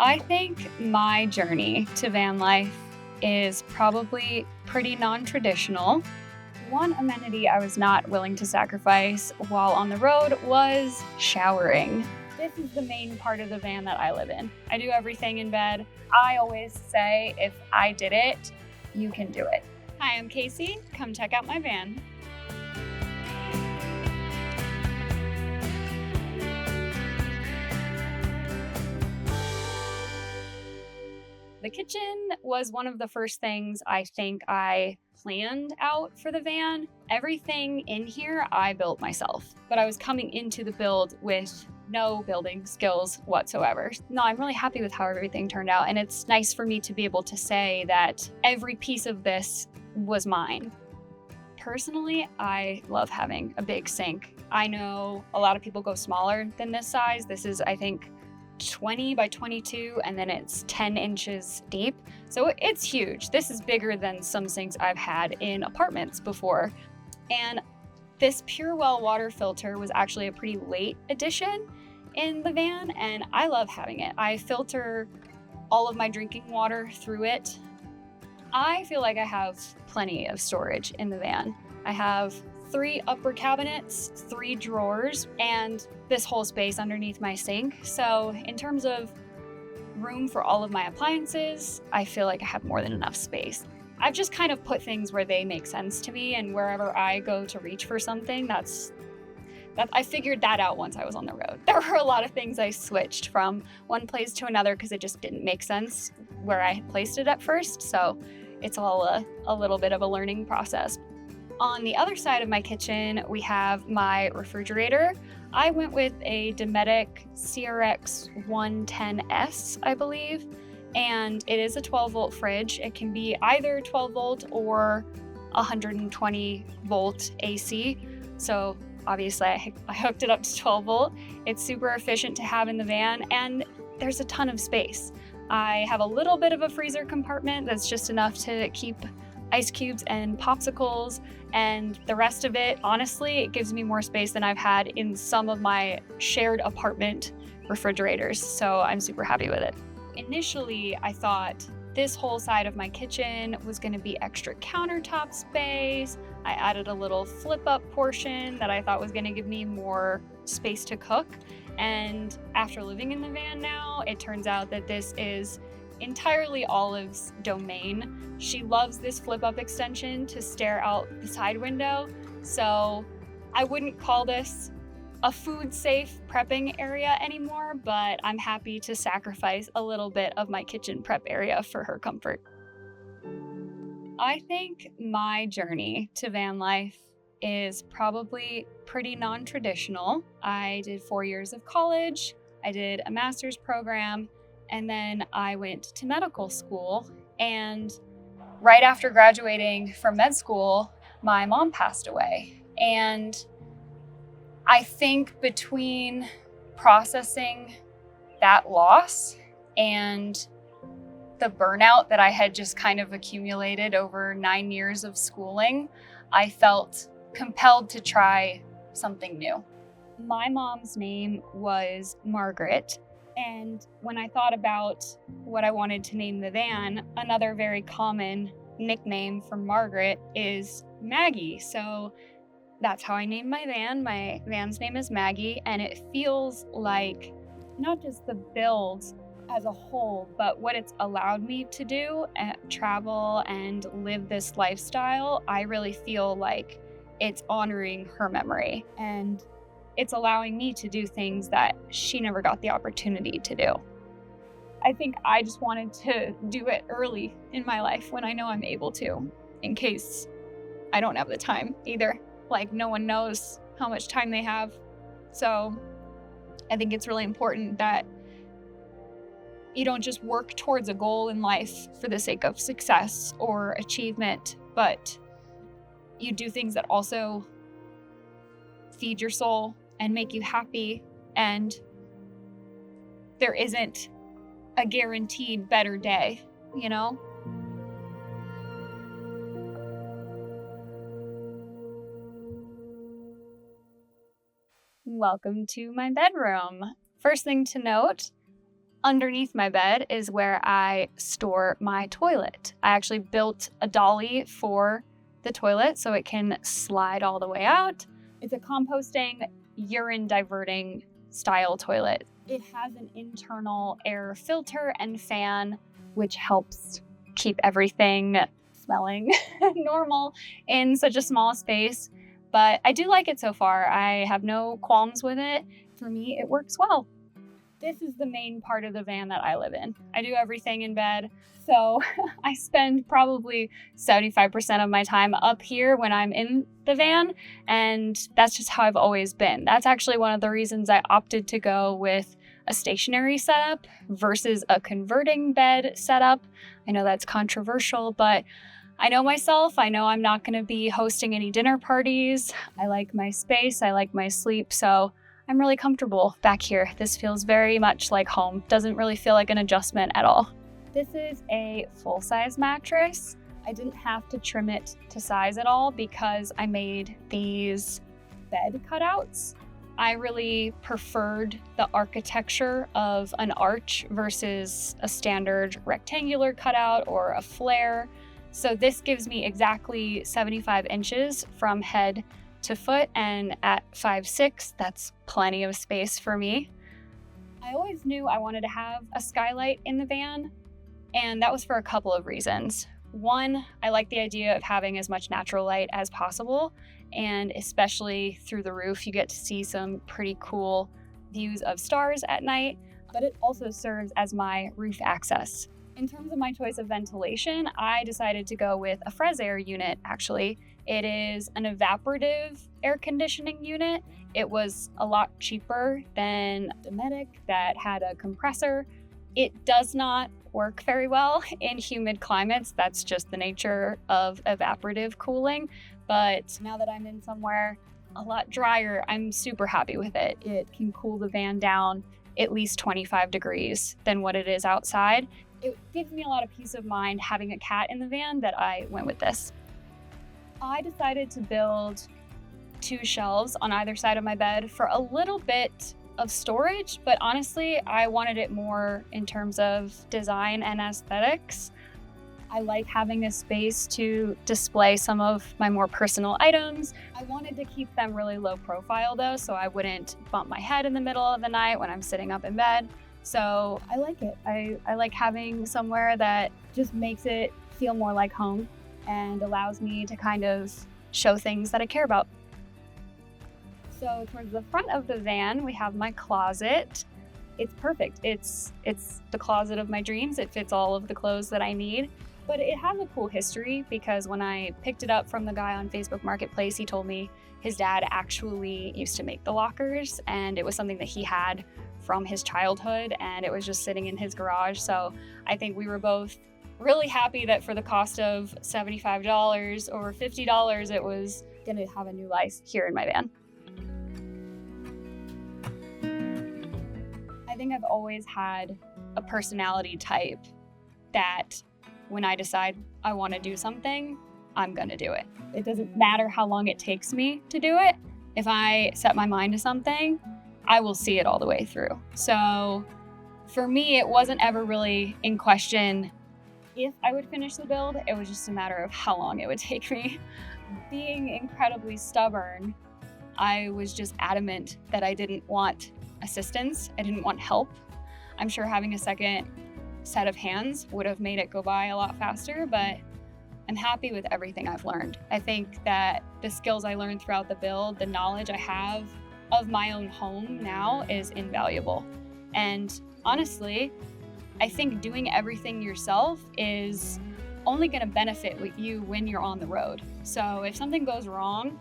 I think my journey to van life is probably pretty non-traditional. One amenity I was not willing to sacrifice while on the road was showering. This is the main part of the van that I live in. I do everything in bed. I always say, if I did it, you can do it. Hi, I'm Kacie. Come check out my van. The kitchen was one of the first things I think I planned out for the van. Everything in here I built myself, but I was coming into the build with no building skills whatsoever. No, I'm really happy with how everything turned out, and it's nice for me to be able to say that every piece of this was mine. Personally, I love having a big sink. I know a lot of people go smaller than this size. This is, I think, 20 by 22, and then it's 10 inches deep. So it's huge. This is bigger than some sinks I've had in apartments before. And this Purewell water filter was actually a pretty late addition in the van, and I love having it. I filter all of my drinking water through it. I feel like I have plenty of storage in the van. I have 3 upper cabinets, 3 drawers, and this whole space underneath my sink. So in terms of room for all of my appliances, I feel like I have more than enough space. I've just kind of put things where they make sense to me, and wherever I go to reach for something, I figured that out once I was on the road. There were a lot of things I switched from one place to another because it just didn't make sense where I had placed it at first. So it's all a little bit of a learning process. On the other side of my kitchen, we have my refrigerator. I went with a Dometic CRX 110S, I believe, and it is a 12-volt fridge. It can be either 12-volt or 120-volt AC. So obviously I hooked it up to 12-volt. It's super efficient to have in the van, and there's a ton of space. I have a little bit of a freezer compartment that's just enough to keep ice cubes and popsicles, and the rest of it, honestly, it gives me more space than I've had in some of my shared apartment refrigerators, so I'm super happy with it. Initially, I thought this whole side of my kitchen was going to be extra countertop space. I added a little flip-up portion that I thought was going to give me more space to cook, and after living in the van now, it turns out that this is entirely Olive's domain. She loves this flip-up extension to stare out the side window, so I wouldn't call this a food-safe prepping area anymore, but I'm happy to sacrifice a little bit of my kitchen prep area for her comfort. I think my journey to van life is probably pretty non-traditional. I did 4 years of college, I did a master's program, and then I went to medical school. And right after graduating from med school, my mom passed away. And I think between processing that loss and the burnout that I had just kind of accumulated over 9 years of schooling, I felt compelled to try something new. My mom's name was Margaret. And when I thought about what I wanted to name the van, another very common nickname for Margaret is Maggie. So that's how I named my van. My van's name is Maggie, and it feels like not just the build as a whole, but what it's allowed me to do, travel and live this lifestyle. I really feel like it's honoring her memory, and it's allowing me to do things that she never got the opportunity to do. I think I just wanted to do it early in my life when I know I'm able to, in case I don't have the time either. Like, no one knows how much time they have. So I think it's really important that you don't just work towards a goal in life for the sake of success or achievement, but you do things that also feed your soul and make you happy, and there isn't a guaranteed better day, you know? Welcome to my bedroom. First thing to note, underneath my bed is where I store my toilet. I actually built a dolly for the toilet so it can slide all the way out. It's a composting, urine diverting style toilet. It has an internal air filter and fan, which helps keep everything smelling normal in such a small space. But I do like it so far. I have no qualms with it. For me, it works well. This is the main part of the van that I live in. I do everything in bed. So I spend probably 75% of my time up here when I'm in the van. And that's just how I've always been. That's actually one of the reasons I opted to go with a stationary setup versus a converting bed setup. I know that's controversial, but I know myself. I know I'm not going to be hosting any dinner parties. I like my space. I like my sleep. So I'm really comfortable back here. This feels very much like home. Doesn't really feel like an adjustment at all. This is a full-size mattress. I didn't have to trim it to size at all because I made these bed cutouts. I really preferred the architecture of an arch versus a standard rectangular cutout or a flare. So this gives me exactly 75 inches from head to foot, and at 5'6", that's plenty of space for me. I always knew I wanted to have a skylight in the van, and that was for a couple of reasons. One, I like the idea of having as much natural light as possible, and especially through the roof, you get to see some pretty cool views of stars at night, but it also serves as my roof access. In terms of my choice of ventilation, I decided to go with a Fresair unit, actually. It is an evaporative air conditioning unit. It was a lot cheaper than Dometic that had a compressor. It does not work very well in humid climates. That's just the nature of evaporative cooling. But now that I'm in somewhere a lot drier, I'm super happy with it. It can cool the van down at least 25 degrees than what it is outside. It gives me a lot of peace of mind having a cat in the van that I went with this. I decided to build 2 shelves on either side of my bed for a little bit of storage, but honestly, I wanted it more in terms of design and aesthetics. I like having a space to display some of my more personal items. I wanted to keep them really low profile though, so I wouldn't bump my head in the middle of the night when I'm sitting up in bed. So I like it. I like having somewhere that just makes it feel more like home and allows me to kind of show things that I care about. So towards the front of the van, we have my closet. It's perfect. It's the closet of my dreams. It fits all of the clothes that I need. But it has a cool history because when I picked it up from the guy on Facebook Marketplace, he told me his dad actually used to make the lockers, and it was something that he had from his childhood, and it was just sitting in his garage. So I think we were both really happy that for the cost of $75 or $50, it was going to have a new life here in my van. I think I've always had a personality type that when I decide I want to do something, I'm going to do it. It doesn't matter how long it takes me to do it. If I set my mind to something, I will see it all the way through. So for me, it wasn't ever really in question if I would finish the build. It was just a matter of how long it would take me. Being incredibly stubborn, I was just adamant that I didn't want assistance. I didn't want help. I'm sure having a second set of hands would have made it go by a lot faster, but I'm happy with everything I've learned. I think that the skills I learned throughout the build, the knowledge I have of my own home now is invaluable. And honestly, I think doing everything yourself is only going to benefit you when you're on the road. So if something goes wrong,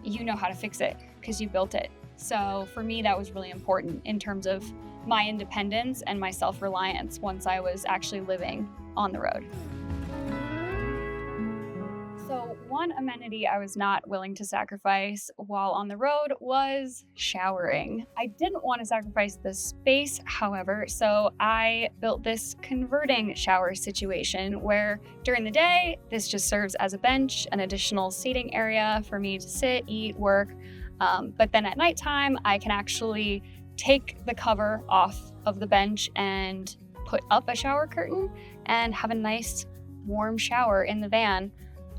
you know how to fix it because you built it. So for me, that was really important in terms of my independence and my self-reliance once I was actually living on the road. So one amenity I was not willing to sacrifice while on the road was showering. I didn't want to sacrifice the space, however, so I built this converting shower situation where during the day, this just serves as a bench, an additional seating area for me to sit, eat, work. But then at nighttime, I can actually take the cover off of the bench and put up a shower curtain and have a nice warm shower in the van.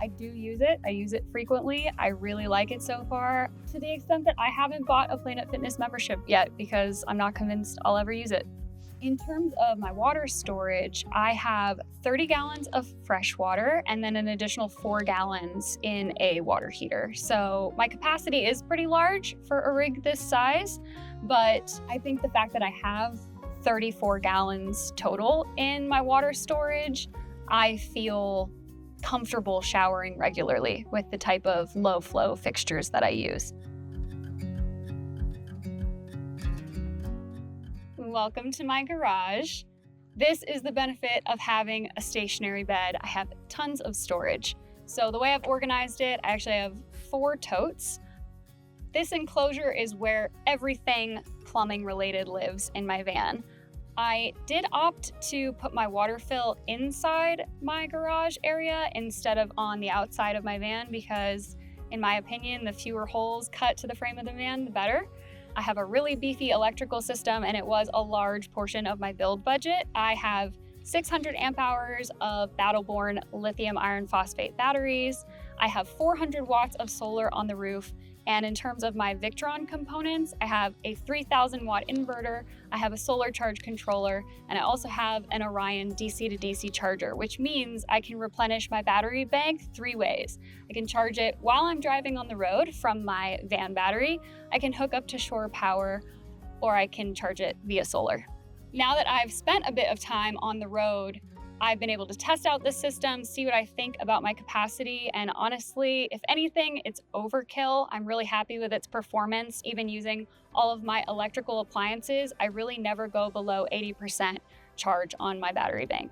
I do use it. I use it frequently. I really like it so far, to the extent that I haven't bought a Planet Fitness membership yet because I'm not convinced I'll ever use it. In terms of my water storage, I have 30 gallons of fresh water and then an additional 4 gallons in a water heater. So my capacity is pretty large for a rig this size, but I think the fact that I have 34 gallons total in my water storage, I feel comfortable showering regularly with the type of low flow fixtures that I use. Welcome to my garage. This is the benefit of having a stationary bed. I have tons of storage. So the way I've organized it, I actually have 4 totes. This enclosure is where everything plumbing related lives in my van. I did opt to put my water fill inside my garage area instead of on the outside of my van because, in my opinion, the fewer holes cut to the frame of the van, the better. I have a really beefy electrical system and it was a large portion of my build budget. I have 600 amp hours of Battle-Born lithium iron phosphate batteries. I have 400 watts of solar on the roof. And in terms of my Victron components, I have a 3000 watt inverter, I have a solar charge controller, and I also have an Orion DC to DC charger, which means I can replenish my battery bank 3 ways. I can charge it while I'm driving on the road from my van battery, I can hook up to shore power, or I can charge it via solar. Now that I've spent a bit of time on the road, I've been able to test out this system, see what I think about my capacity, and honestly, if anything, it's overkill. I'm really happy with its performance. Even using all of my electrical appliances, I really never go below 80% charge on my battery bank.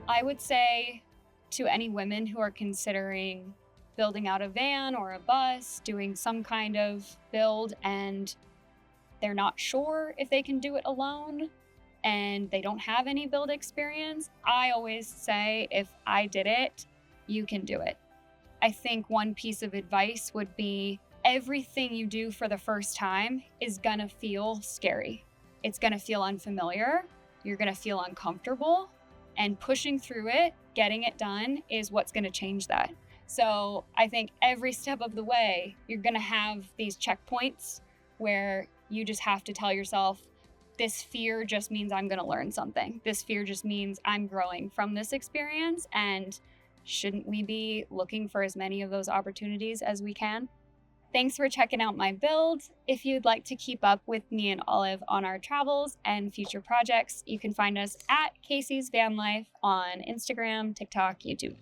I would say to any women who are considering building out a van or a bus, doing some kind of build, and they're not sure if they can do it alone, and they don't have any build experience, I always say, if I did it, you can do it. I think one piece of advice would be everything you do for the first time is gonna feel scary. It's gonna feel unfamiliar. You're gonna feel uncomfortable, and pushing through it, getting it done is what's gonna change that. So I think every step of the way, you're gonna have these checkpoints where you just have to tell yourself, this fear just means I'm gonna learn something. This fear just means I'm growing from this experience, and shouldn't we be looking for as many of those opportunities as we can? Thanks for checking out my build. If you'd like to keep up with me and Olive on our travels and future projects, you can find us at Kacie's Van Life on Instagram, TikTok, YouTube.